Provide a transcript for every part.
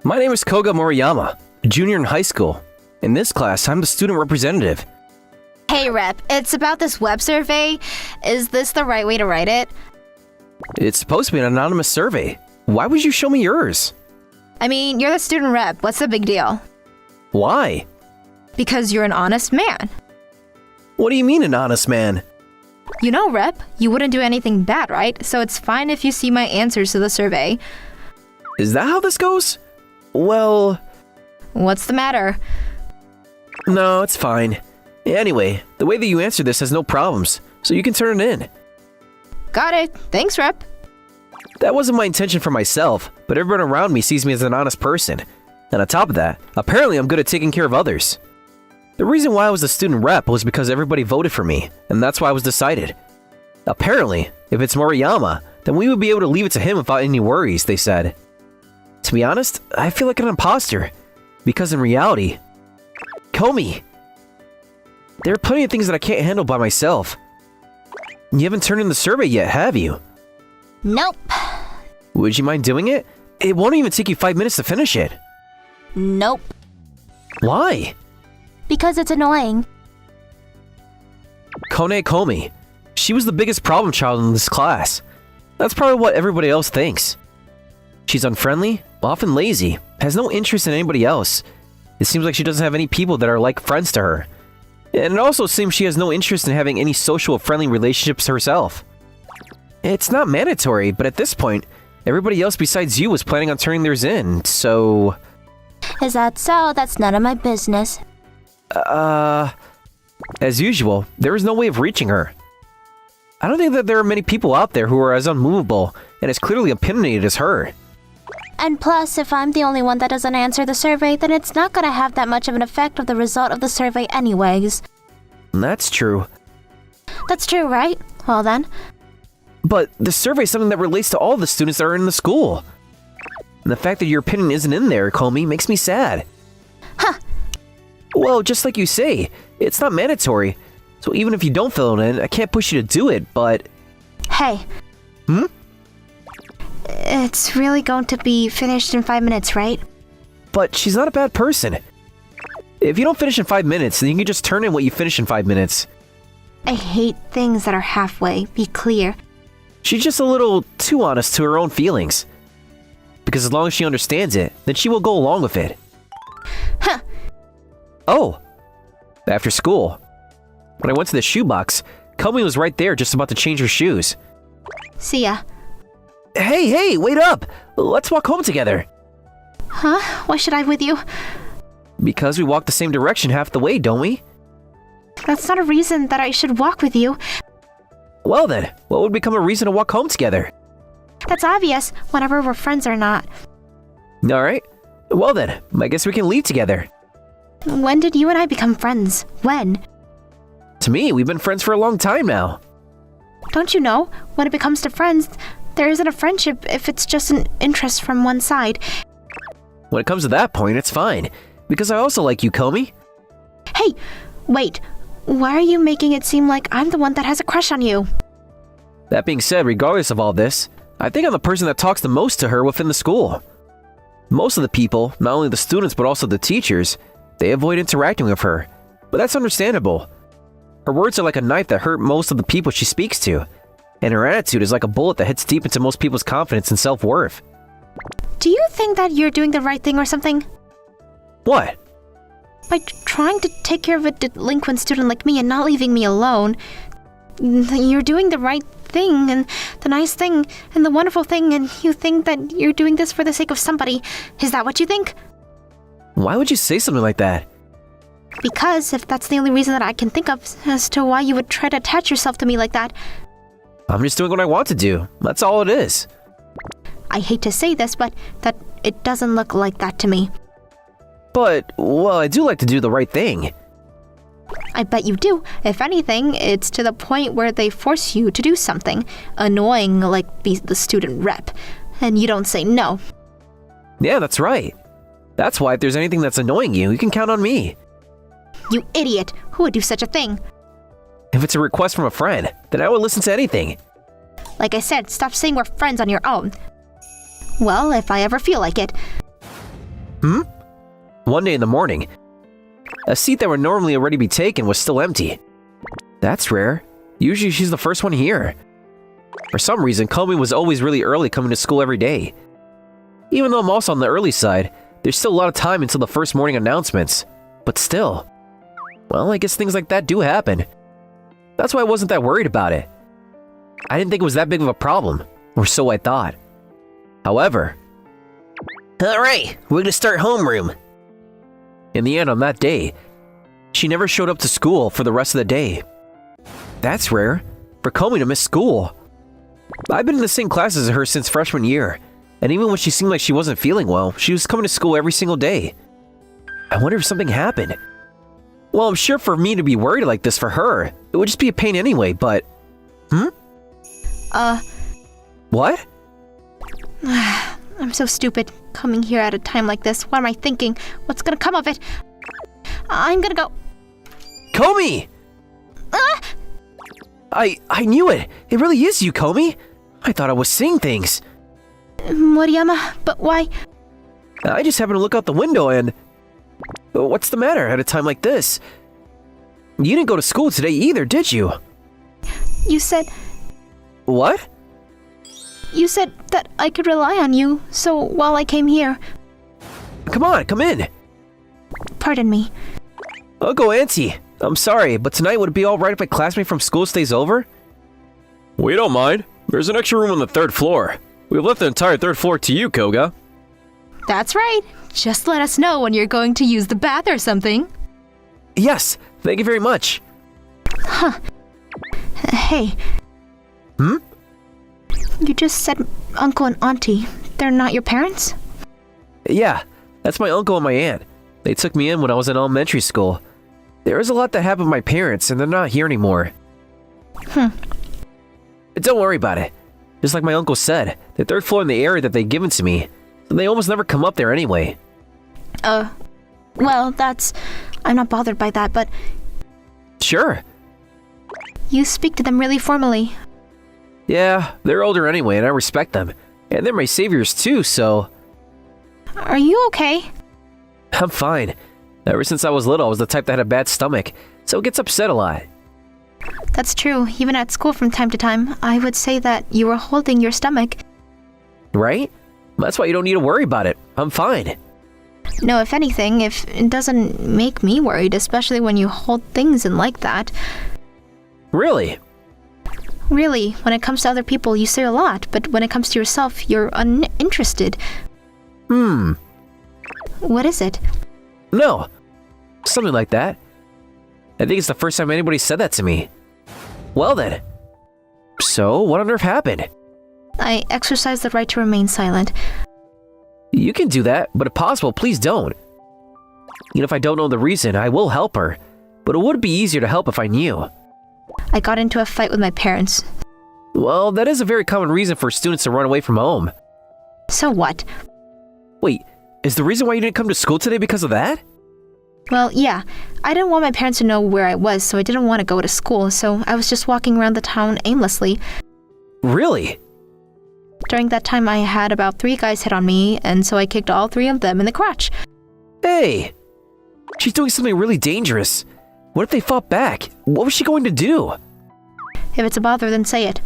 My name is Koga Moriyama, a junior in high school. In this class, I'm the student representative. Hey Rep, it's about this web survey. Is this the right way to write it? It's supposed to be an anonymous survey. Why would you show me yours? I mean, you're the student rep. What's the big deal? Why? Because you're an honest man. What do you mean, an honest man? You know, Rep, you wouldn't do anything bad, right? So it's fine if you see my answers to the survey. Is that how this goes? Well... What's the matter? No, it's fine. Anyway, the way that you answer this has no problems, so you can turn it in. Got it. Thanks, Rep. That wasn't my intention for myself, but everyone around me sees me as an honest person. And on top of that, apparently I'm good at taking care of others. The reason why I was a student rep was because everybody voted for me, and that's why I was decided. Apparently, if it's Moriyama, then we would be able to leave it to him without any worries, they said. To be honest, I feel like an imposter. Because in reality... Komi! There are plenty of things that I can't handle by myself. You haven't turned in the survey yet, have you? Nope. Would you mind doing it? It won't even take you 5 minutes to finish it. Nope. Why? Because it's annoying. Kone Komi. She was the biggest problem child in this class. That's probably what everybody else thinks. She's unfriendly, often lazy, has no interest in anybody else. It seems like she doesn't have any people that are like friends to her. And it also seems she has no interest in having any social friendly relationships herself. It's not mandatory, but at this point, everybody else besides you was planning on turning theirs in, so... Is that so? That's none of my business. As usual, there is no way of reaching her. I don't think that there are many people out there who are as unmovable and as clearly opinionated as her. And plus, if I'm the only one that doesn't answer the survey, then it's not gonna have that much of an effect of the result of the survey anyways. That's true. That's true, right? Well then. But the survey is something that relates to all the students that are in the school. And the fact that your opinion isn't in there, Komi, makes me sad. Huh. Well, just like you say, it's not mandatory. So even if you don't fill it in, I can't push you to do it, but... Hey. Hmm? It's really going to be finished in 5 minutes, right? But she's not a bad person. If you don't finish in 5 minutes, then you can just turn in what you finish in 5 minutes. I hate things that are halfway, be clear. She's just a little too honest to her own feelings. Because as long as she understands it, then she will go along with it. Huh. Oh. After school. When I went to the shoebox, Komi was right there just about to change her shoes. See ya. Hey, wait up! Let's walk home together. Huh? Why should I with you? Because we walk the same direction half the way, don't we? That's not a reason that I should walk with you. Well then, what would become a reason to walk home together? That's obvious, whenever we're friends or not. Alright. Well then, I guess we can leave together. When did you and I become friends? When? To me, we've been friends for a long time now. Don't you know, when it comes to friends, there isn't a friendship if it's just an interest from one side. When it comes to that point, it's fine. Because I also like you, Komi. Hey, wait. Why are you making it seem like I'm the one that has a crush on you? That being said, regardless of all this, I think I'm the person that talks the most to her within the school. Most of the people, not only the students but also the teachers, they avoid interacting with her. But that's understandable. Her words are like a knife that hurt most of the people she speaks to. And her attitude is like a bullet that hits deep into most people's confidence and self-worth. Do you think that you're doing the right thing or something? What? By trying to take care of a delinquent student like me and not leaving me alone, you're doing the right thing and the nice thing and the wonderful thing, and you think that you're doing this for the sake of somebody. Is that what you think? Why would you say something like that? Because if that's the only reason that I can think of as to why you would try to attach yourself to me like that. I'm just doing what I want to do. That's all it is. I hate to say this, but that it doesn't look like that to me. But, well, I do like to do the right thing. I bet you do. If anything, it's to the point where they force you to do something annoying, like be the student rep, and you don't say no. Yeah, that's right. That's why if there's anything that's annoying you, you can count on me. You idiot! Who would do such a thing? If it's a request from a friend, then I will listen to anything. Like I said, stop saying we're friends on your own. Well, if I ever feel like it. One day in the morning, a seat that would normally already be taken was still empty. That's rare. Usually she's the first one here. For some reason, Komi was always really early coming to school every day. Even though I'm also on the early side, there's still a lot of time until the first morning announcements. But still, well, I guess things like that do happen. That's why I wasn't that worried about it. I didn't think it was that big of a problem, or so I thought. However, alright, we're gonna start homeroom. In the end, on that day, she never showed up to school for the rest of the day. That's rare, for Komi to miss school. I've been in the same class as her since freshman year, and even when she seemed like she wasn't feeling well, she was coming to school every single day. I wonder if something happened. Well, I'm sure for me to be worried like this for her, it would just be a pain anyway, but... What? I'm so stupid coming here at a time like this. What am I thinking? What's gonna come of it? I'm gonna go... Komi! I knew it! It really is you, Komi! I thought I was seeing things. Moriyama, but why? I just happened to look out the window and... What's the matter at a time like this? You didn't go to school today either, did you? You said... What? You said that I could rely on you, so while I came here... Come on, come in! Pardon me. Uncle Auntie, I'm sorry, but tonight would it be alright if a classmate from school stays over? We don't mind. There's an extra room on the 3rd floor. We've left the entire 3rd floor to you, Koga. That's right. Just let us know when you're going to use the bath or something. Yes, thank you very much. Huh. Hey. You just said uncle and auntie. They're not your parents? Yeah, that's my uncle and my aunt. They took me in when I was in elementary school. There is a lot that happened with my parents, and they're not here anymore. Don't worry about it. Just like my uncle said, the 3rd floor in the area that they've given to me, they almost never come up there anyway. Well, I'm not bothered by that, but... Sure. You speak to them really formally. Yeah, they're older anyway, and I respect them. And they're my saviors too, so... Are you okay? I'm fine. Ever since I was little, I was the type that had a bad stomach, so it gets upset a lot. That's true. Even at school from time to time, I would say that you were holding your stomach. Right? That's why you don't need to worry about it. I'm fine. No, if anything, if it doesn't make me worried, especially when you hold things in like that. Really? Really, when it comes to other people, you say a lot, but when it comes to yourself, you're uninterested. What is it? No. Something like that. I think it's the first time anybody said that to me. Well then. So, what on earth happened? I exercise the right to remain silent. You can do that, but if possible, please don't. If I don't know the reason, I will help her. But it would be easier to help if I knew. I got into a fight with my parents. Well, that is a very common reason for students to run away from home. So what? Wait, is the reason why you didn't come to school today because of that? Well, yeah. I didn't want my parents to know where I was, so I didn't want to go to school, so I was just walking around the town aimlessly. Really? During that time, I had about 3 guys hit on me, and so I kicked all 3 of them in the crotch. Hey! She's doing something really dangerous. What if they fought back? What was she going to do? If it's a bother, then say it.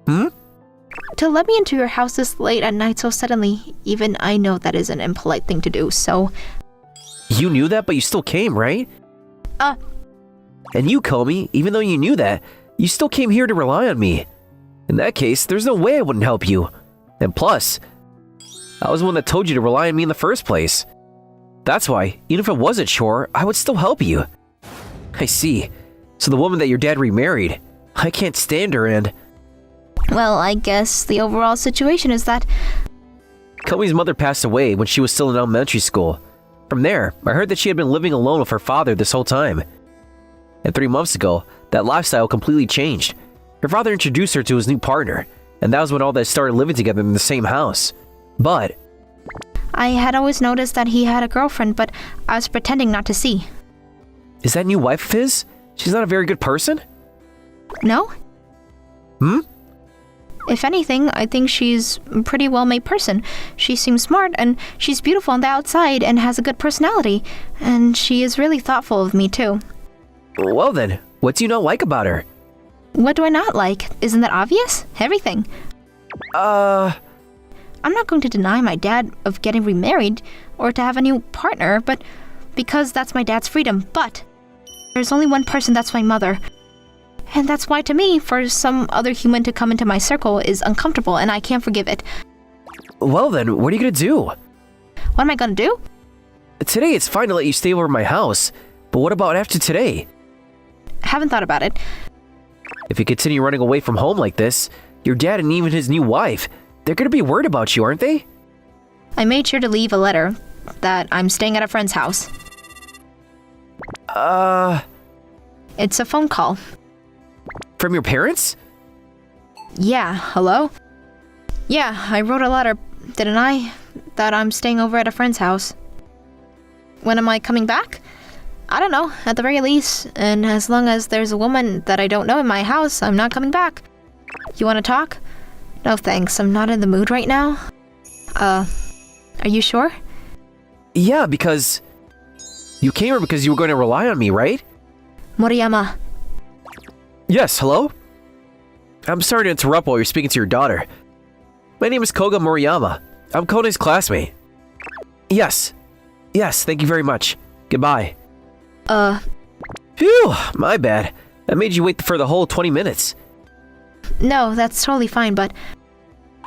To let me into your house this late at night so suddenly, even I know that is an impolite thing to do, so... You knew that, but you still came, right? And you, Komi, even though you knew that, you still came here to rely on me. In that case, there's no way I wouldn't help you. And plus, I was the one that told you to rely on me in the first place. That's why, even if it was a chore, I would still help you. I see. So the woman that your dad remarried, I can't stand her and... Well, I guess the overall situation is that... Komi's mother passed away when she was still in elementary school. From there, I heard that she had been living alone with her father this whole time. And 3 months ago, that lifestyle completely changed. Her father introduced her to his new partner, and that was when all that started living together in the same house. But... I had always noticed that he had a girlfriend, but I was pretending not to see. Is that new wife of his? She's not a very good person? No? If anything, I think she's a pretty well-made person. She seems smart, and she's beautiful on the outside and has a good personality. And she is really thoughtful of me, too. Well then, what do you not like about her? What do I not like? Isn't that obvious? Everything. I'm not going to deny my dad of getting remarried or to have a new partner, but because that's my dad's freedom. But there's only one person that's my mother. And that's why, to me, for some other human to come into my circle is uncomfortable, and I can't forgive it. Well then, what are you gonna do? What am I gonna do? Today it's fine to let you stay over at my house, but what about after today? Haven't thought about it. If you continue running away from home like this, your dad and even his new wife, they're gonna be worried about you, aren't they? I made sure to leave a letter that I'm staying at a friend's house. It's a phone call. From your parents? Yeah, hello? Yeah, I wrote a letter, didn't I? That I'm staying over at a friend's house. When am I coming back? I don't know, at the very least. And as long as there's a woman that I don't know in my house, I'm not coming back. You want to talk? No thanks, I'm not in the mood right now. Are you sure? Yeah, because... You came here because you were going to rely on me, right? Moriyama. Yes, hello? I'm sorry to interrupt while you're speaking to your daughter. My name is Koga Moriyama. I'm Konan's classmate. Yes. Yes, thank you very much. Goodbye. Phew, my bad. I made you wait for the whole 20 minutes. No, that's totally fine, but...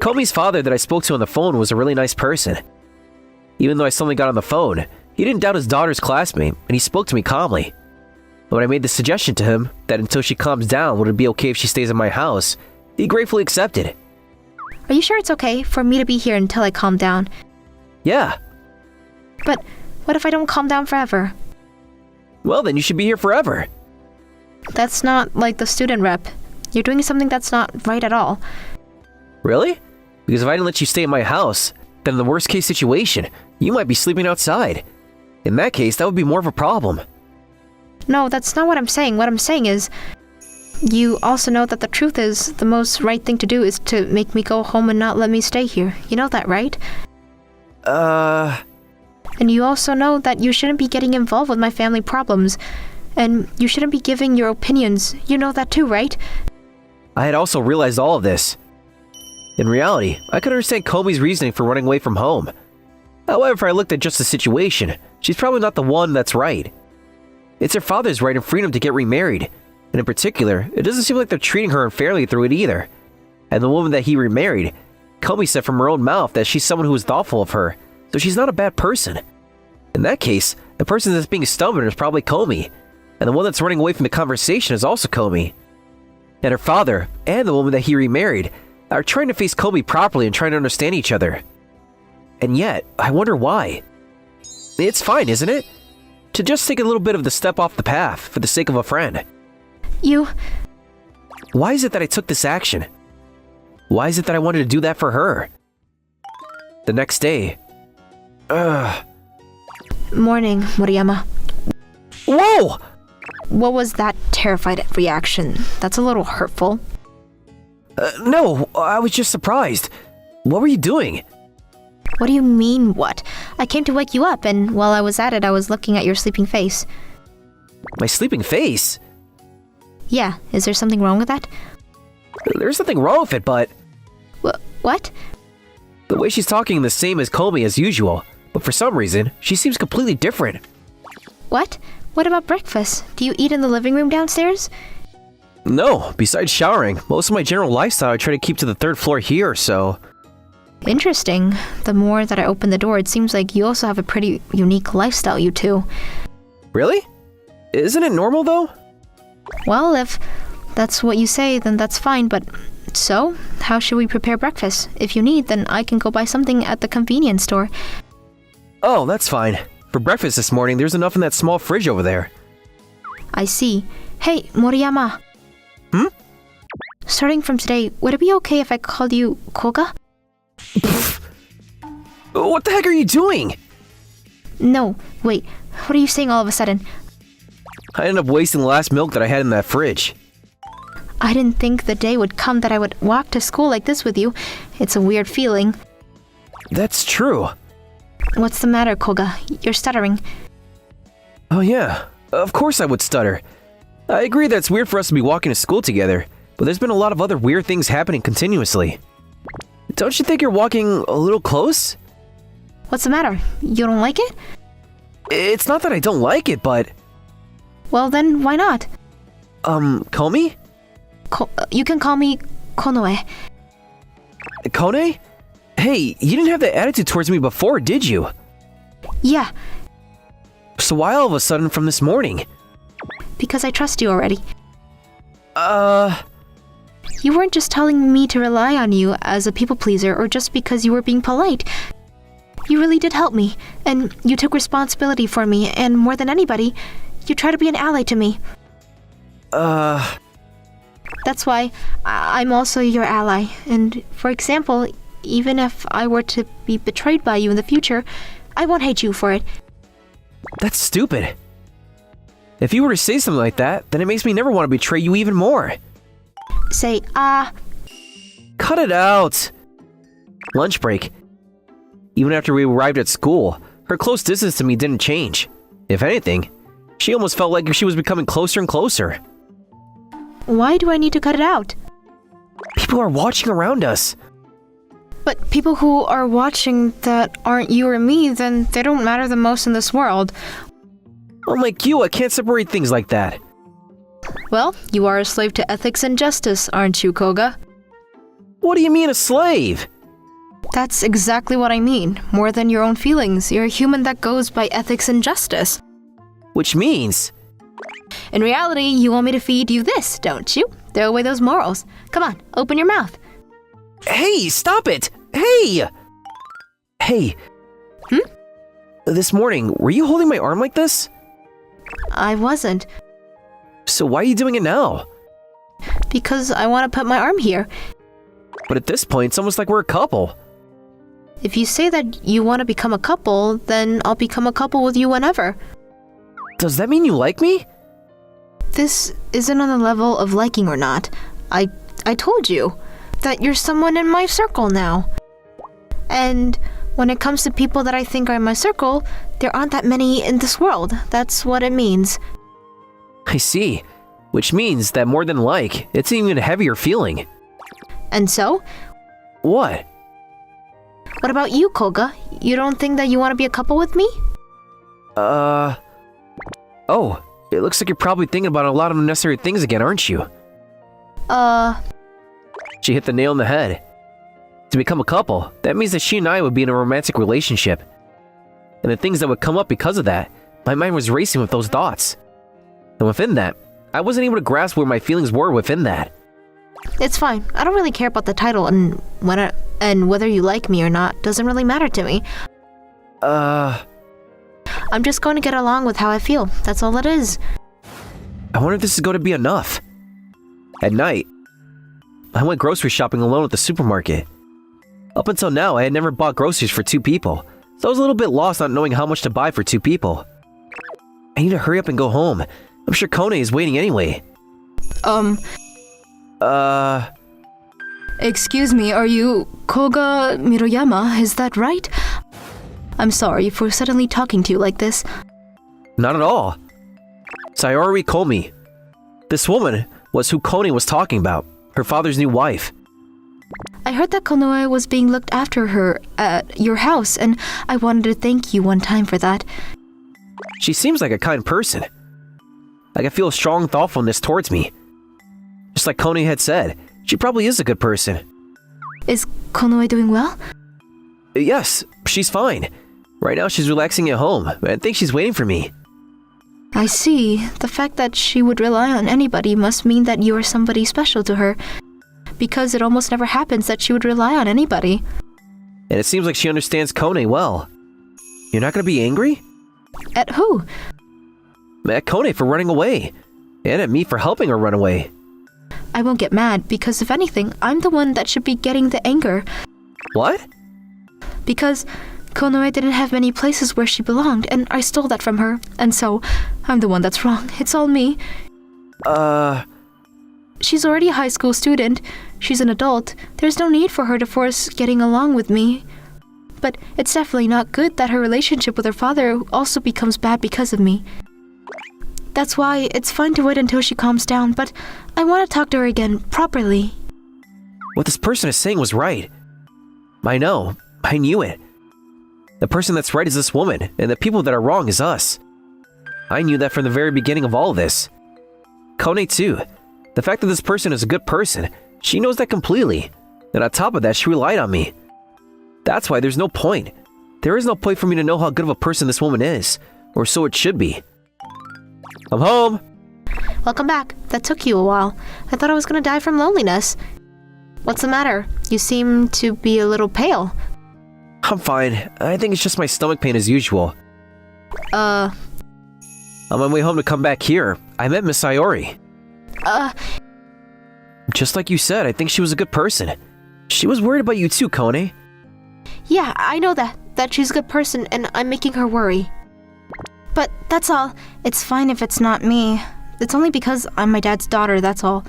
Komi's father that I spoke to on the phone was a really nice person. Even though I suddenly got on the phone, he didn't doubt his daughter's classmate, and he spoke to me calmly. When I made the suggestion to him that until she calms down, would it be okay if she stays in my house, he gratefully accepted. Are you sure it's okay for me to be here until I calm down? Yeah. But what if I don't calm down forever? Well, then you should be here forever. That's not like the student rep. You're doing something that's not right at all. Really? Because if I didn't let you stay in my house, then in the worst case situation, you might be sleeping outside. In that case, that would be more of a problem. No, that's not what I'm saying. What I'm saying is, you also know that the truth is the most right thing to do is to make me go home and not let me stay here. You know that, right? And you also know that you shouldn't be getting involved with my family problems. And you shouldn't be giving your opinions. You know that too, right? I had also realized all of this. In reality, I could understand Komi's reasoning for running away from home. However, if I looked at just the situation, she's probably not the one that's right. It's her father's right and freedom to get remarried, and in particular, it doesn't seem like they're treating her unfairly through it either. And the woman that he remarried, Komi said from her own mouth that she's someone who is thoughtful of her, so she's not a bad person. In that case, the person that's being stubborn is probably Komi, and the one that's running away from the conversation is also Komi. And her father, and the woman that he remarried, are trying to face Komi properly and trying to understand each other. And yet, I wonder why. It's fine, isn't it? To just take a little bit of the step off the path for the sake of a friend. Why is it that I took this action? Why is it that I wanted to do that for her? The next day. Morning, Moriyama. Whoa! What was that terrified reaction? That's a little hurtful. No, I was just surprised. What were you doing? What do you mean, what? I came to wake you up, and while I was at it, I was looking at your sleeping face. My sleeping face? Yeah, is there something wrong with that? There's nothing wrong with it, but... What? The way she's talking the same as Komi as usual, but for some reason, she seems completely different. What? What about breakfast? Do you eat in the living room downstairs? No, besides showering, most of my general lifestyle I try to keep to the third floor here, so... Interesting. The more that I open the door, it seems like you also have a pretty unique lifestyle, you two. Really? Isn't it normal, though? Well, if that's what you say, then that's fine, but... So, how should we prepare breakfast? If you need, then I can go buy something at the convenience store. Oh, that's fine. For breakfast this morning, there's enough in that small fridge over there. I see. Hey, Moriyama. Starting from today, would it be okay if I called you Koga? What the heck are you doing? No, wait. What are you saying all of a sudden? I ended up wasting the last milk that I had in that fridge. I didn't think the day would come that I would walk to school like this with you. It's a weird feeling. That's true. What's the matter, Koga? You're stuttering. Oh yeah, of course I would stutter. I agree that it's weird for us to be walking to school together, but there's been a lot of other weird things happening continuously. Don't you think you're walking a little close? What's the matter? You don't like it? It's not that I don't like it, but... Well then, why not? Call me? You can call me Konoe. Kone? Hey, you didn't have that attitude towards me before, did you? Yeah, So why all of a sudden from this morning? because I trust you already. Uh... You weren't just telling me to rely on you as a people pleaser or just because you were being polite. You really did help me, and you took responsibility for me, and more than anybody, you try to be an ally to me. That's why I'm also your ally, and for example, even if I were to be betrayed by you in the future, I won't hate you for it. That's stupid. If you were to say something like that, then it makes me never want to betray you even more. Say, Cut it out! Lunch break. Even after we arrived at school, her close distance to me didn't change. If anything, she almost felt like she was becoming closer and closer. Why do I need to cut it out? People are watching around us. But people who are watching that aren't you or me, then they don't matter the most in this world. Unlike you, I can't separate things like that. Well, you are a slave to ethics and justice, aren't you, Koga? What do you mean a slave? That's exactly what I mean. More than your own feelings, you're a human that goes by ethics and justice. Which means... In reality, you want me to feed you this, don't you? Throw away those morals. Come on, open your mouth. Hey, stop it! Hey! Hey. This morning, were you holding my arm like this? I wasn't. So why are you doing it now? Because I want to put my arm here. But at this point, it's almost like we're a couple. If you say that you want to become a couple, then I'll become a couple with you whenever. Does that mean you like me? This isn't on the level of liking or not. I told you that you're someone in my circle now. And when it comes to people that I think are in my circle, there aren't that many in this world. That's what it means. I see. Which means that more than like, it's an even heavier feeling. And so? What? What about you, Koga? You don't think that you want to be a couple with me? Oh, it looks like you're probably thinking about a lot of unnecessary things again, aren't you? She hit the nail on the head. To become a couple, that means that she and I would be in a romantic relationship. And the things that would come up because of that, my mind was racing with those thoughts. And within that, I wasn't able to grasp where my feelings were within that. It's fine. I don't really care about the title, and whether you like me or not doesn't really matter to me. I'm just going to get along with how I feel. That's all it is. I wonder if this is going to be enough. At night, I went grocery shopping alone at the supermarket. Up until now, I had never bought groceries for two people, so I was a little bit lost not knowing how much to buy for two people. I need to hurry up and go home. I'm sure Kone is waiting anyway. Excuse me, are you Koga Miroyama, is that right? I'm sorry for suddenly talking to you like this. Not at all. Sayori Komi. This woman was who Kone was talking about, her father's new wife. I heard that Konoe was being looked after her at your house, and I wanted to thank you one time for that. She seems like a kind person. I can feel a strong thoughtfulness towards me. Just like Kone had said, she probably is a good person. Is Konoe doing well? Yes, she's fine. Right now she's relaxing at home. I think she's waiting for me. I see. The fact that she would rely on anybody must mean that you are somebody special to her. Because it almost never happens that she would rely on anybody. And it seems like she understands Kone well. You're not going to be angry? At who? At Kone for running away. And at me for helping her run away. I won't get mad because if anything, I'm the one that should be getting the anger. What? Because Konoe didn't have many places where she belonged, and I stole that from her, and so I'm the one that's wrong. It's all me. she's already a high school student. She's an adult. There's no need for her to force getting along with me. But it's definitely not good that her relationship with her father also becomes bad because of me. That's why it's fine to wait until she calms down, but I want to talk to her again, properly. What this person is saying was right. I know. I knew it. The person that's right is this woman, and the people that are wrong is us. I knew that from the very beginning of all of this. Kone too. The fact that this person is a good person, she knows that completely. And on top of that, she relied on me. That's why there's no point. There is no point for me to know how good of a person this woman is, or so it should be. I'm home! Welcome back. That took you a while. I thought I was gonna die from loneliness. What's the matter? You seem to be a little pale. I'm fine. I think it's just my stomach pain as usual. On my way home to come back here, I met Miss Sayori. Just like you said, I think she was a good person. She was worried about you too, Kone. Yeah, I know that she's a good person, and I'm making her worry. But that's all. It's fine if it's not me. It's only because I'm my dad's daughter, that's all.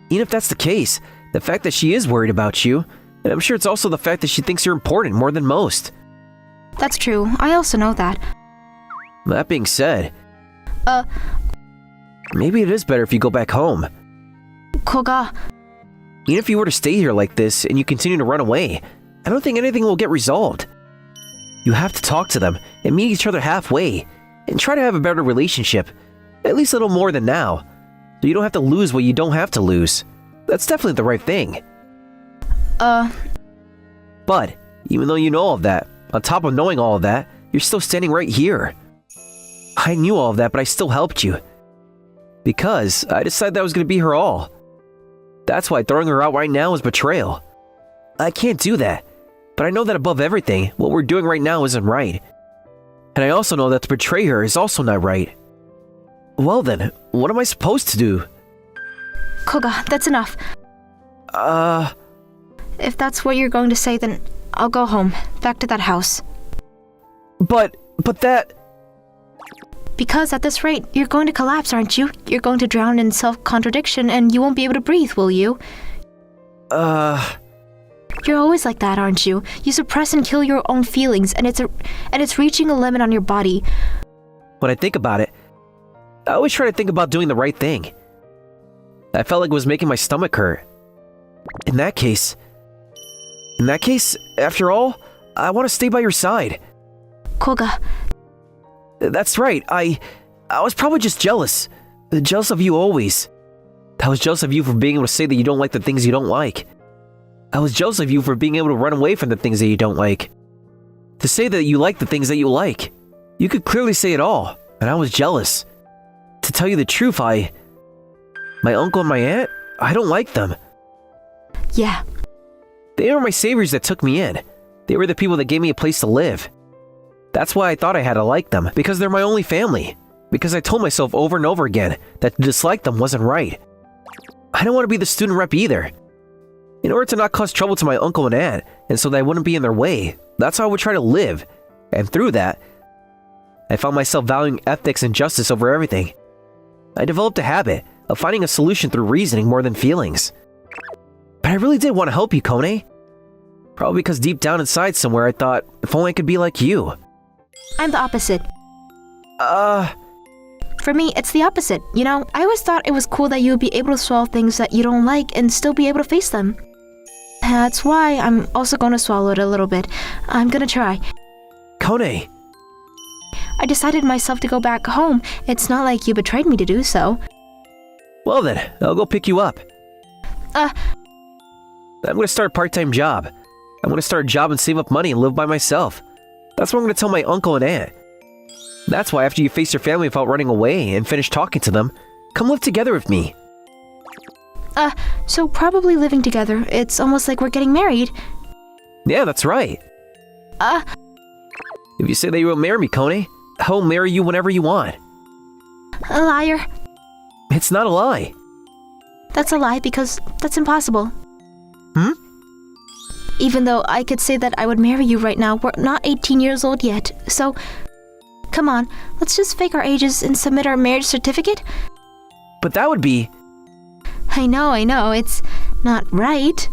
Even if that's the case, the fact that she is worried about you, and I'm sure it's also the fact that she thinks you're important more than most. That's true. I also know that. That being said, maybe it is better if you go back home. Koga. Even if you were to stay here like this and you continue to run away, I don't think anything will get resolved. You have to talk to them and meet each other halfway and try to have a better relationship, at least a little more than now, so you don't have to lose what you don't have to lose. That's definitely the right thing. But, even though you know all of that, on top of knowing all of that, you're still standing right here. I knew all of that, but I still helped you. Because I decided that was going to be her all. That's why throwing her out right now is betrayal. I can't do that, but I know that above everything, what we're doing right now isn't right. And I also know that to betray her is also not right. Well then, what am I supposed to do? Koga, that's enough. If that's what you're going to say, then I'll go home, back to that house. But that... Because at this rate, you're going to collapse, aren't you? You're going to drown in self-contradiction and you won't be able to breathe, will you? You're always like that, aren't you? You suppress and kill your own feelings, and it's reaching a limit on your body. When I think about it, I always try to think about doing the right thing. I felt like it was making my stomach hurt. In that case, after all, I want to stay by your side. Koga. That's right, I was probably just jealous. Jealous of you always. I was jealous of you for being able to say that you don't like the things you don't like. I was jealous of you for being able to run away from the things that you don't like. To say that you like the things that you like. You could clearly say it all, and I was jealous. To tell you the truth, my uncle and my aunt, I don't like them. Yeah. They were my saviors that took me in. They were the people that gave me a place to live. That's why I thought I had to like them, because they're my only family. Because I told myself over and over again that to dislike them wasn't right. I don't want to be the student rep either. In order to not cause trouble to my uncle and aunt, and so that I wouldn't be in their way, that's how I would try to live. And through that, I found myself valuing ethics and justice over everything. I developed a habit of finding a solution through reasoning more than feelings. But I really did want to help you, Kone. Probably because deep down inside somewhere I thought, if only I could be like you. I'm the opposite. For me, it's the opposite, you know? I always thought it was cool that you would be able to swallow things that you don't like and still be able to face them. That's why I'm also going to swallow it a little bit. I'm gonna try. Kone! I decided myself to go back home. It's not like you betrayed me to do so. Well then, I'll go pick you up. I'm gonna start a part-time job. I'm gonna start a job and save up money and live by myself. That's what I'm gonna tell my uncle and aunt. That's why after you face your family without running away and finish talking to them, come live together with me. So probably living together. It's almost like we're getting married. Yeah, that's right. If you say that you will marry me, Kone, I'll marry you whenever you want. A liar. It's not a lie. That's a lie because that's impossible. Even though I could say that I would marry you right now, we're not 18 years old yet, so... Come on, let's just fake our ages and submit our marriage certificate? But that would be... I know, it's not right.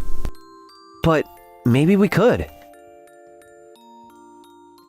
But maybe we could.